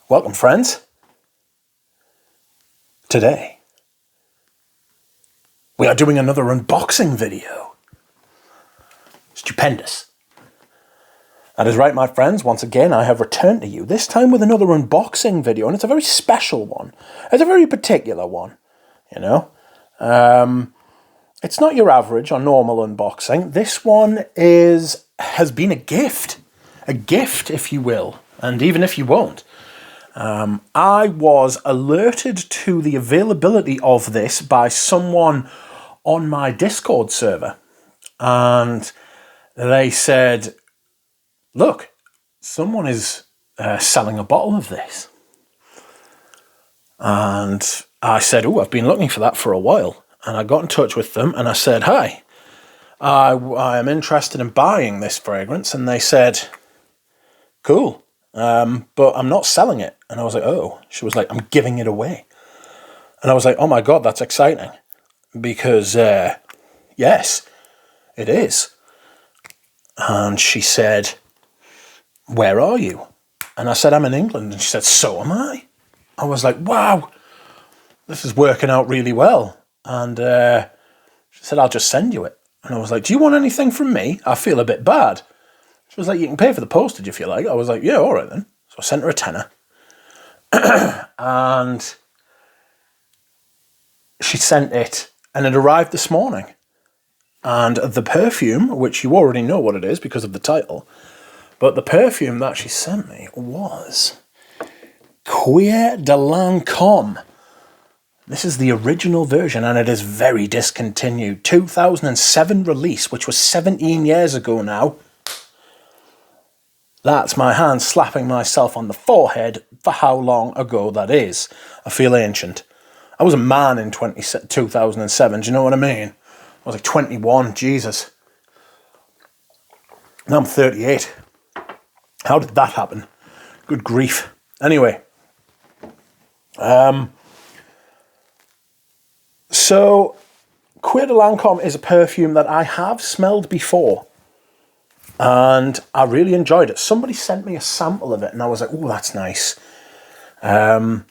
Welcome, friends. Today, we are doing another unboxing video. Stupendous. That is right, my friends. Once again, I have returned to you, this time with another unboxing video, and it's a very special one. It's a very particular one, you know. It's not your average or normal unboxing. This one has been a gift, if you will, and even if you won't. I was alerted to the availability of this by someone on my Discord server, and they said, look, someone is selling a bottle of this. And I said, oh, I've been looking for that for a while. And I got in touch with them and I said, hi, I am interested in buying this fragrance. And they said, cool, but I'm not selling it. And I was like, oh. She was like, I'm giving it away. And I was like, oh my God, that's exciting. Because, yes, it is. And she said, where are you? And I said, I'm in England. And she said, so am I. I was like, wow, this is working out really well. And she said, I'll just send you it. And I was like, do you want anything from me? I feel a bit bad. She was like, you can pay for the postage if you like. I was like, yeah, all right then. So I sent her a tenner. And she sent it, and it arrived this morning. And the perfume, which you already know what it is because of the title, but the perfume that she sent me was Cuir De Lancôme. This is the original version, and it is very discontinued. 2007 release, which was 17 years ago now. That's my hand slapping myself on the forehead for how long ago that is. I feel ancient. I was a man in 2007, do you know what I mean? I was like 21, Jesus. Now I'm 38. How did that happen? Good grief. Anyway. So, Cuir De Lancôme is a perfume that I have smelled before. And I really enjoyed it. Somebody sent me a sample of it, and I was like, oh, that's nice. I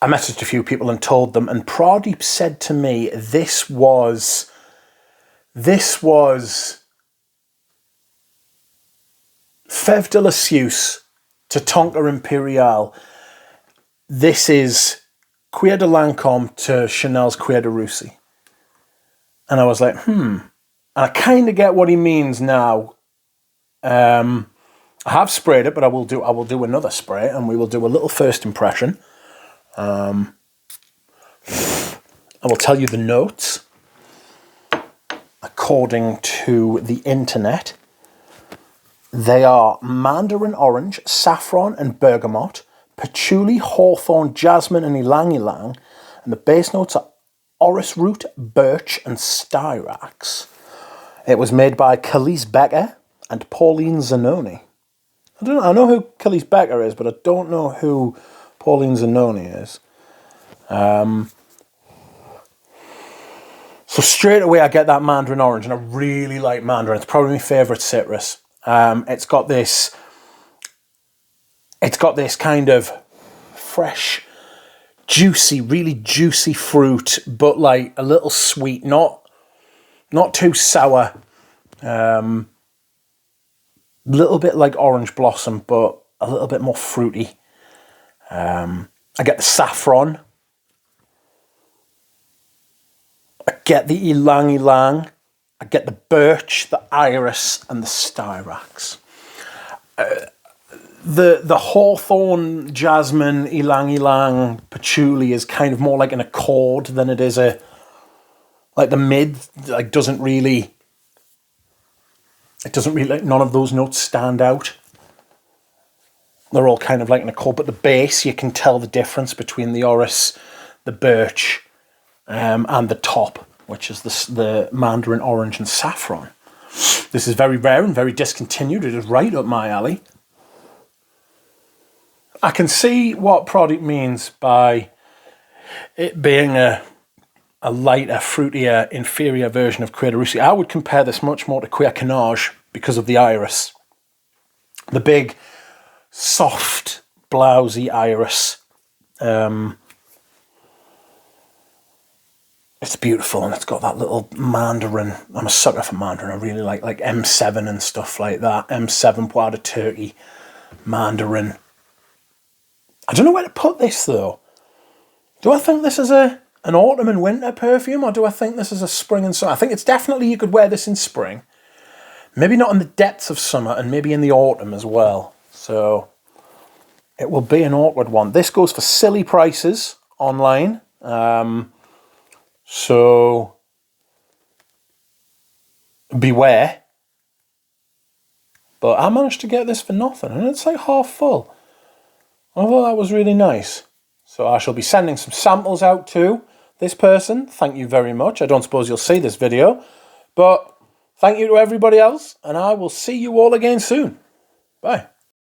messaged a few people and told them, and Pradeep said to me, this was Fève de la Suisse to Tonka Imperial. This is Cuir De Lancôme to Chanel's Cuir de Russie. And I was like, And I kind of get what he means now. I have sprayed it, but I will do another spray, and we will do a little first impression. I will tell you the notes according to the internet. They are mandarin orange, saffron and bergamot, patchouli, hawthorn, jasmine and ylang ylang, and the base notes are orris root, birch and styrax. It was made by Khalees Becker and Pauline Zanoni. I know who Khalees Becker is, but I don't know who Pauline Zanoni is. So straight away I get that mandarin orange, and I really like mandarin. It's probably my favourite citrus. It's got this kind of fresh, juicy, really juicy fruit, but like a little sweet, not too sour. Little bit like orange blossom, but a little bit more fruity. I get the saffron. I get the ylang ylang. I get the birch, the iris, and the styrax. The hawthorn, jasmine, ylang ylang, patchouli is kind of more like an accord than it is like the mid. Like doesn't really, like none of those notes stand out. They're all kind of like an accord, but the base, you can tell the difference between the orris, the birch, and the top, which is the mandarin orange and saffron. This is very rare and very discontinued. It is right up my alley. I can see what Pradeep means by it being a lighter, fruitier, inferior version of Cuir de Russie. I would compare this much more to Cuir Canage because of the iris. The big soft, blousy iris. It's beautiful, and it's got that little mandarin. I'm a sucker for mandarin. I really like M7 and stuff like that. M7 Pois de Turkey, mandarin. I don't know where to put this, though. Do I think this is an autumn and winter perfume, or do I think this is a spring and summer? I think it's definitely you could wear this in spring. Maybe not in the depths of summer, and maybe in the autumn as well. So it will be an awkward one. This goes for silly prices online. So beware. But I managed to get this for nothing, and it's like half full. I thought that was really nice. So I shall be sending some samples out to this person. Thank you very much. I don't suppose you'll see this video, but thank you to everybody else, and I will see you all again soon. Bye.